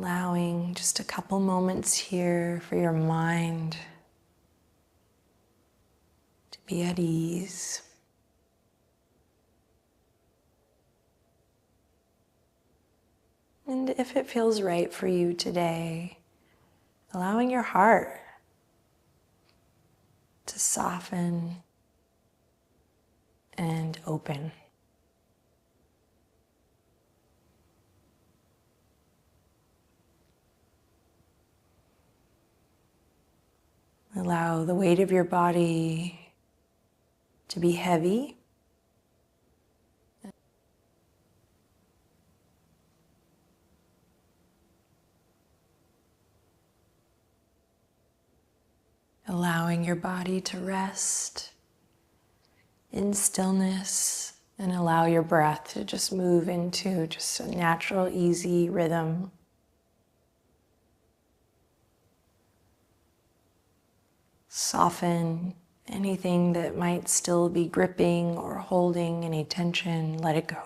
Allowing just a couple moments here for your mind to be at ease. And if it feels right for you today, allowing your heart to soften and open. Allow the weight of your body to be heavy. Allowing your body to rest in stillness, and allow your breath to just move into just a natural, easy rhythm. Soften anything that might still be gripping or holding any tension, let it go.